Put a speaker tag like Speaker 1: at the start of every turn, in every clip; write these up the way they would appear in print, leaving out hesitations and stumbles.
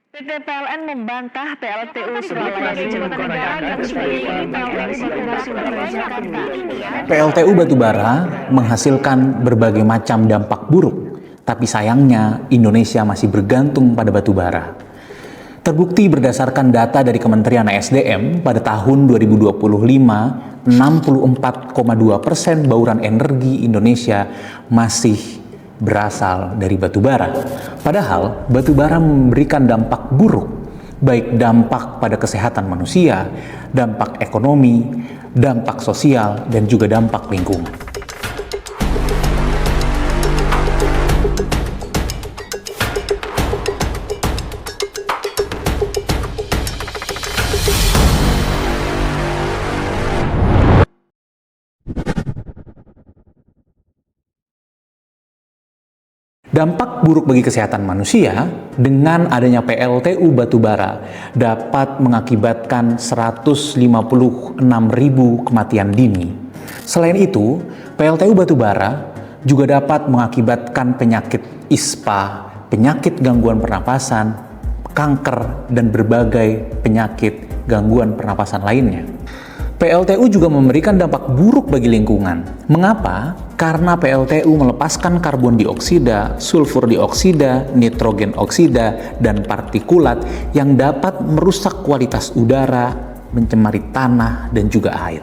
Speaker 1: PT PLN membantah PLTU Surabaya Ibu Kota Negara yang dibiayai PLTU Batubara Surabaya Jakarta.
Speaker 2: PLTU Batubara menghasilkan berbagai macam dampak buruk, tapi sayangnya Indonesia masih bergantung pada batubara. Terbukti berdasarkan data dari Kementerian SDM pada tahun 2025, 64,2% bauran energi Indonesia masih berasal dari batubara. Padahal batubara memberikan dampak buruk, baik dampak pada kesehatan manusia, dampak ekonomi, dampak sosial, dan juga dampak lingkungan. Dampak buruk bagi kesehatan manusia dengan adanya PLTU batubara dapat mengakibatkan 156.000 kematian dini. Selain itu, PLTU batubara juga dapat mengakibatkan penyakit ISPA, penyakit gangguan pernapasan, kanker, dan berbagai penyakit gangguan pernapasan lainnya. PLTU juga memberikan dampak buruk bagi lingkungan. Mengapa? Karena PLTU melepaskan karbon dioksida, sulfur dioksida, nitrogen oksida, dan partikulat yang dapat merusak kualitas udara, mencemari tanah, dan juga air.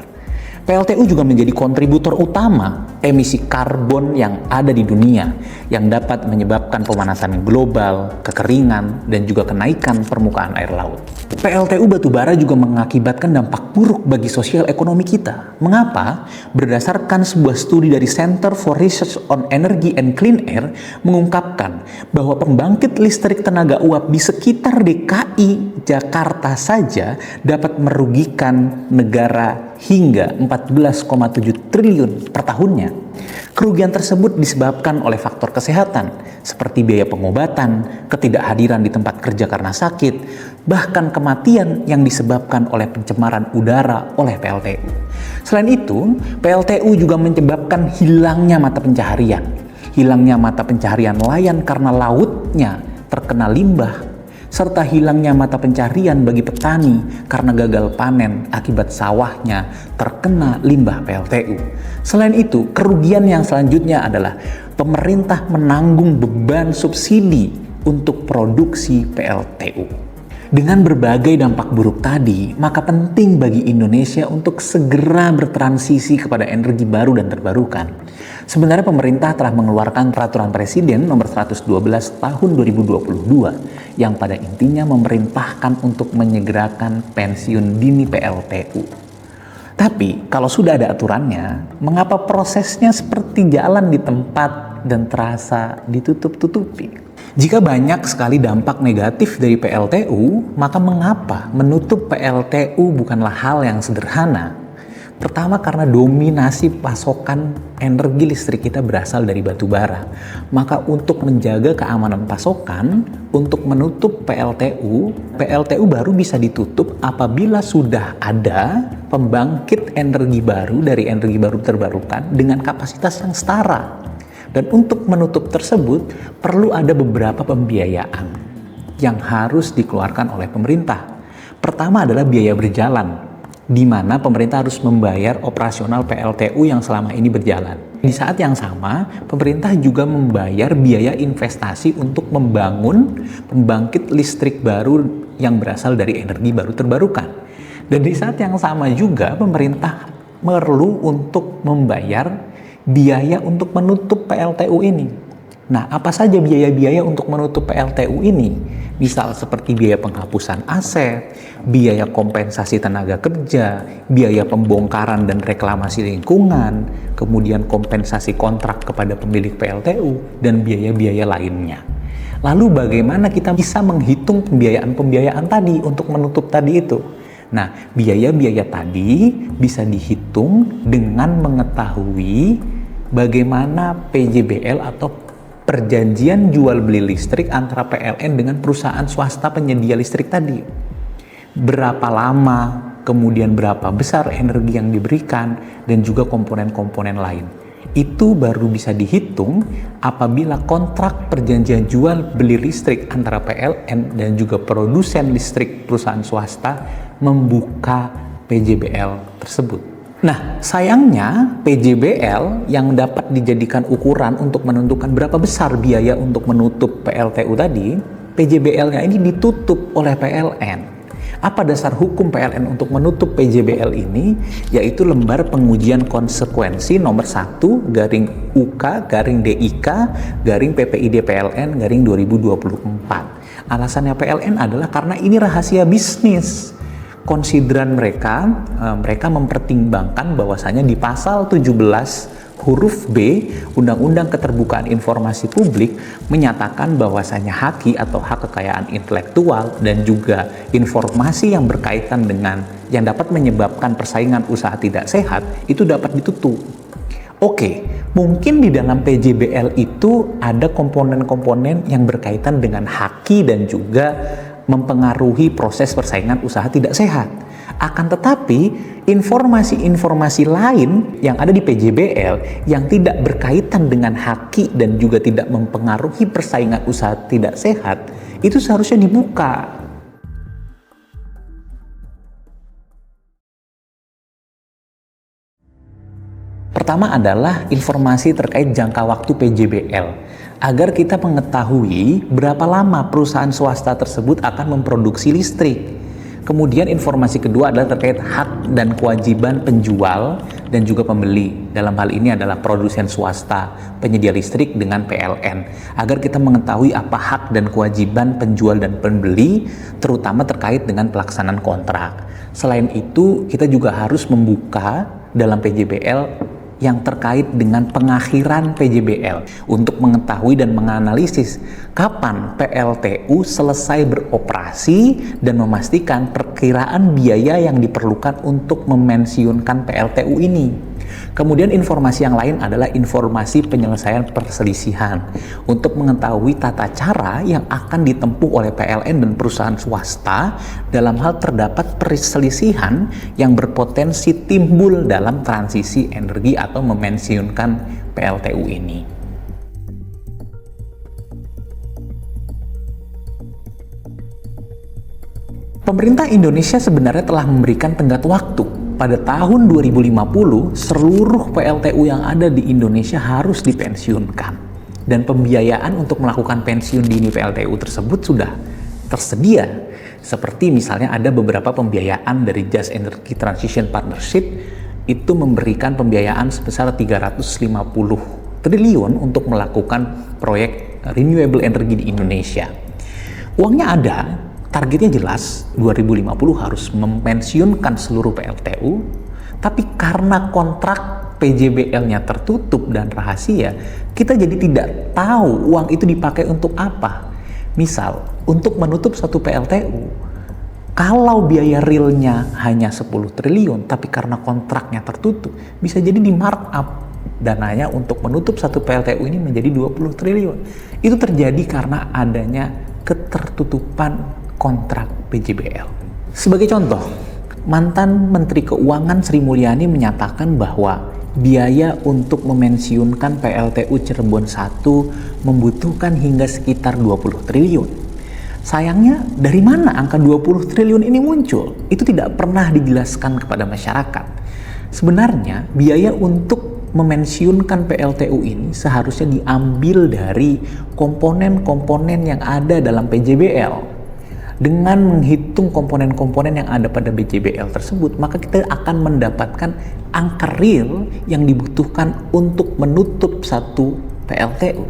Speaker 2: PLTU juga menjadi kontributor utama emisi karbon yang ada di dunia yang dapat menyebabkan pemanasan global, kekeringan, dan juga kenaikan permukaan air laut. PLTU batubara juga mengakibatkan dampak buruk bagi sosial ekonomi kita. Mengapa? Berdasarkan sebuah studi dari Center for Research on Energy and Clean Air mengungkapkan bahwa pembangkit listrik tenaga uap di sekitar DKI Jakarta saja dapat merugikan negara hingga 14,7 triliun per tahunnya. Kerugian tersebut disebabkan oleh faktor kesehatan seperti biaya pengobatan, ketidakhadiran di tempat kerja karena sakit, bahkan kematian yang disebabkan oleh pencemaran udara oleh PLTU. Selain itu, PLTU juga menyebabkan hilangnya mata pencaharian. Hilangnya mata pencaharian nelayan karena lautnya terkena limbah, serta hilangnya mata pencaharian bagi petani karena gagal panen akibat sawahnya terkena limbah PLTU. Selain itu, kerugian yang selanjutnya adalah pemerintah menanggung beban subsidi untuk produksi PLTU. Dengan berbagai dampak buruk tadi, maka penting bagi Indonesia untuk segera bertransisi kepada energi baru dan terbarukan. Sebenarnya pemerintah telah mengeluarkan Peraturan Presiden Nomor 112 Tahun 2022 yang pada intinya memerintahkan untuk menyegerakan pensiun dini PLTU. Tapi kalau sudah ada aturannya, mengapa prosesnya seperti jalan di tempat dan terasa ditutup-tutupi? Jika banyak sekali dampak negatif dari PLTU, maka mengapa menutup PLTU bukanlah hal yang sederhana? Pertama, karena dominasi pasokan energi listrik kita berasal dari batu bara. Maka untuk menjaga keamanan pasokan, untuk menutup PLTU baru bisa ditutup apabila sudah ada pembangkit energi baru dari energi baru terbarukan dengan kapasitas yang setara. Dan untuk menutup tersebut perlu ada beberapa pembiayaan yang harus dikeluarkan oleh pemerintah. Pertama adalah biaya berjalan, di mana pemerintah harus membayar operasional PLTU yang selama ini berjalan. Di saat yang sama, pemerintah juga membayar biaya investasi untuk membangun pembangkit listrik baru yang berasal dari energi baru terbarukan. Dan di saat yang sama juga, pemerintah perlu untuk membayar biaya untuk menutup PLTU ini. Nah, apa saja biaya-biaya untuk menutup PLTU ini? Misal seperti biaya penghapusan aset, biaya kompensasi tenaga kerja, biaya pembongkaran dan reklamasi lingkungan, kemudian kompensasi kontrak kepada pemilik PLTU, dan biaya-biaya lainnya. Lalu bagaimana kita bisa menghitung pembiayaan-pembiayaan tadi untuk menutup tadi itu? Nah, biaya-biaya tadi bisa dihitung dengan mengetahui bagaimana PJBL atau perjanjian jual beli listrik antara PLN dengan perusahaan swasta penyedia listrik tadi. Berapa lama, kemudian berapa besar energi yang diberikan, dan juga komponen-komponen lain. itu baru bisa dihitung apabila kontrak perjanjian jual beli listrik antara PLN dan juga produsen listrik perusahaan swasta membuka PJBL tersebut. Nah, sayangnya PJBL yang dapat dijadikan ukuran untuk menentukan berapa besar biaya untuk menutup PLTU tadi, PJBL-nya ini ditutup oleh PLN. Apa dasar hukum PLN untuk menutup PJBL ini? Yaitu lembar pengujian konsekuensi nomor 1 garing UK garing DIK garing PPID PLN garing 2024. Alasannya PLN adalah karena ini rahasia bisnis. Konsideran mereka mempertimbangkan bahwasanya di pasal 17 huruf B Undang-Undang Keterbukaan Informasi Publik menyatakan bahwasanya HAKI atau hak kekayaan intelektual dan juga informasi yang berkaitan dengan yang dapat menyebabkan persaingan usaha tidak sehat itu dapat ditutup. Oke, mungkin di dalam PJBL itu ada komponen-komponen yang berkaitan dengan HAKI dan juga mempengaruhi proses persaingan usaha tidak sehat. Akan tetapi, informasi-informasi lain yang ada di PJBL yang tidak berkaitan dengan HAKI dan juga tidak mempengaruhi persaingan usaha tidak sehat, itu seharusnya dibuka. Pertama adalah informasi terkait jangka waktu PJBL, agar kita mengetahui berapa lama perusahaan swasta tersebut akan memproduksi listrik. Kemudian informasi kedua adalah terkait hak dan kewajiban penjual dan juga pembeli. Dalam hal ini adalah produsen swasta, penyedia listrik dengan PLN. Agar kita mengetahui apa hak dan kewajiban penjual dan pembeli, terutama terkait dengan pelaksanaan kontrak. Selain itu, kita juga harus membuka dalam PJBL yang terkait dengan pengakhiran PJBL untuk mengetahui dan menganalisis kapan PLTU selesai beroperasi dan memastikan perkiraan biaya yang diperlukan untuk memensiunkan PLTU ini. Kemudian informasi yang lain adalah informasi penyelesaian perselisihan untuk mengetahui tata cara yang akan ditempuh oleh PLN dan perusahaan swasta dalam hal terdapat perselisihan yang berpotensi timbul dalam transisi energi atau memensiunkan PLTU ini. Pemerintah Indonesia sebenarnya telah memberikan tenggat waktu. Pada tahun 2050, seluruh PLTU yang ada di Indonesia harus dipensiunkan. Dan pembiayaan untuk melakukan pensiun dini PLTU tersebut sudah tersedia. Seperti misalnya ada beberapa pembiayaan dari Just Energy Transition Partnership, itu memberikan pembiayaan sebesar 350 triliun untuk melakukan proyek renewable energy di Indonesia. Uangnya ada. Targetnya jelas, 2050 harus mempensiunkan seluruh PLTU, tapi karena kontrak PJBL-nya tertutup dan rahasia, kita jadi tidak tahu uang itu dipakai untuk apa. Misal, untuk menutup satu PLTU, kalau biaya realnya hanya 10 triliun, tapi karena kontraknya tertutup, bisa jadi di markup dananya untuk menutup satu PLTU ini menjadi 20 triliun. Itu terjadi karena adanya ketertutupan kontrak PJBL. Sebagai contoh, mantan Menteri Keuangan Sri Mulyani menyatakan bahwa biaya untuk memensiunkan PLTU Cirebon 1 membutuhkan hingga sekitar 20 triliun. Sayangnya, dari mana angka 20 triliun ini muncul? Itu tidak pernah dijelaskan kepada masyarakat. Sebenarnya, biaya untuk memensiunkan PLTU ini seharusnya diambil dari komponen-komponen yang ada dalam PJBL. Dengan menghitung komponen-komponen yang ada pada PJBL tersebut, maka kita akan mendapatkan angka real yang dibutuhkan untuk menutup satu PLTU.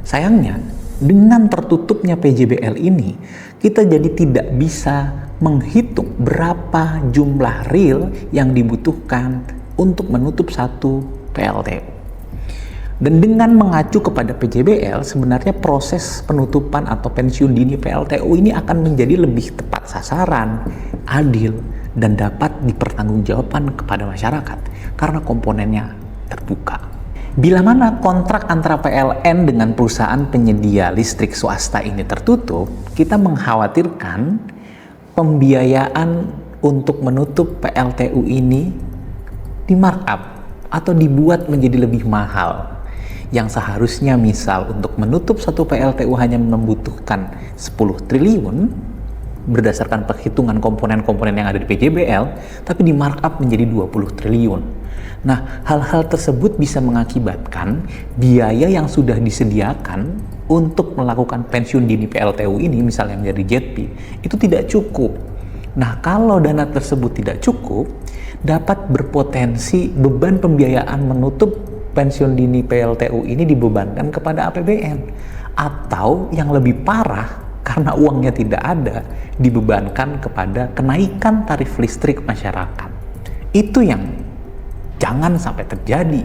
Speaker 2: Sayangnya, dengan tertutupnya PJBL ini, kita jadi tidak bisa menghitung berapa jumlah real yang dibutuhkan untuk menutup satu PLTU. Dan dengan mengacu kepada PJBL, sebenarnya proses penutupan atau pensiun dini PLTU ini akan menjadi lebih tepat sasaran, adil, dan dapat dipertanggungjawabkan kepada masyarakat karena komponennya terbuka. Bila mana kontrak antara PLN dengan perusahaan penyedia listrik swasta ini tertutup, kita mengkhawatirkan pembiayaan untuk menutup PLTU ini di markup atau dibuat menjadi lebih mahal. Yang seharusnya misal untuk menutup satu PLTU hanya membutuhkan 10 triliun berdasarkan perhitungan komponen-komponen yang ada di PJBL, tapi di markup menjadi 20 triliun. Nah, hal-hal tersebut bisa mengakibatkan biaya yang sudah disediakan untuk melakukan pensiun dini PLTU ini, misalnya yang dari JETP, itu tidak cukup. Nah, kalau dana tersebut tidak cukup, dapat berpotensi beban pembiayaan menutup pensiun dini PLTU ini dibebankan kepada APBN. Atau yang lebih parah, karena uangnya tidak ada, dibebankan kepada kenaikan tarif listrik masyarakat. Itu yang jangan sampai terjadi.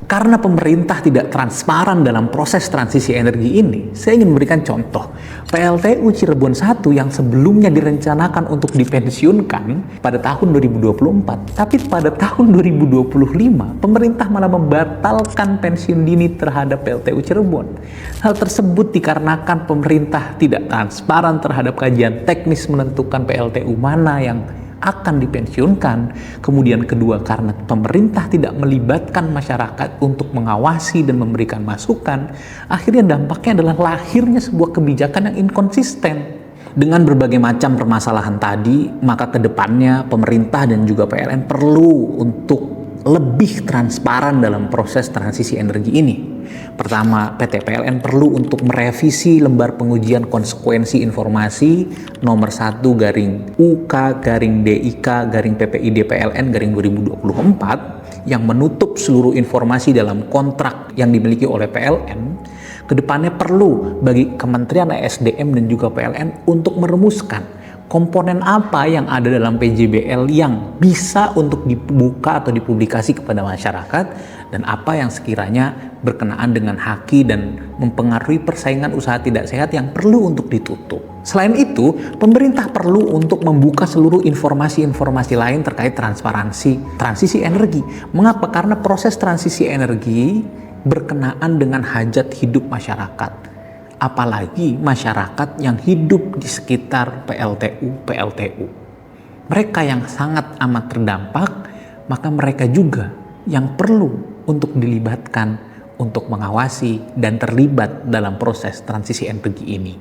Speaker 2: Karena pemerintah tidak transparan dalam proses transisi energi ini, saya ingin memberikan contoh. PLTU Cirebon 1 yang sebelumnya direncanakan untuk dipensiunkan pada tahun 2024, tapi pada tahun 2025, pemerintah malah membatalkan pensiun dini terhadap PLTU Cirebon. Hal tersebut dikarenakan pemerintah tidak transparan terhadap kajian teknis menentukan PLTU mana yang akan dipensiunkan. Kemudian kedua, karena pemerintah tidak melibatkan masyarakat untuk mengawasi dan memberikan masukan, akhirnya dampaknya adalah lahirnya sebuah kebijakan yang inkonsisten. Dengan berbagai macam permasalahan tadi, maka kedepannya pemerintah dan juga PLN perlu untuk lebih transparan dalam proses transisi energi ini. Pertama, PT PLN perlu untuk merevisi lembar pengujian konsekuensi informasi nomor 1/UK/DIK/PPID PLN 2024 yang menutup seluruh informasi dalam kontrak yang dimiliki oleh PLN. Kedepannya perlu bagi Kementerian ESDM dan juga PLN untuk merumuskan komponen apa yang ada dalam PJBL yang bisa untuk dibuka atau dipublikasi kepada masyarakat, dan apa yang sekiranya berkenaan dengan haki dan mempengaruhi persaingan usaha tidak sehat yang perlu untuk ditutup. Selain itu, pemerintah perlu untuk membuka seluruh informasi-informasi lain terkait transparansi transisi energi. Mengapa? Karena proses transisi energi berkenaan dengan hajat hidup masyarakat. Apalagi masyarakat yang hidup di sekitar PLTU. Mereka yang sangat amat terdampak, maka mereka juga yang perlu untuk dilibatkan untuk mengawasi dan terlibat dalam proses transisi energi ini.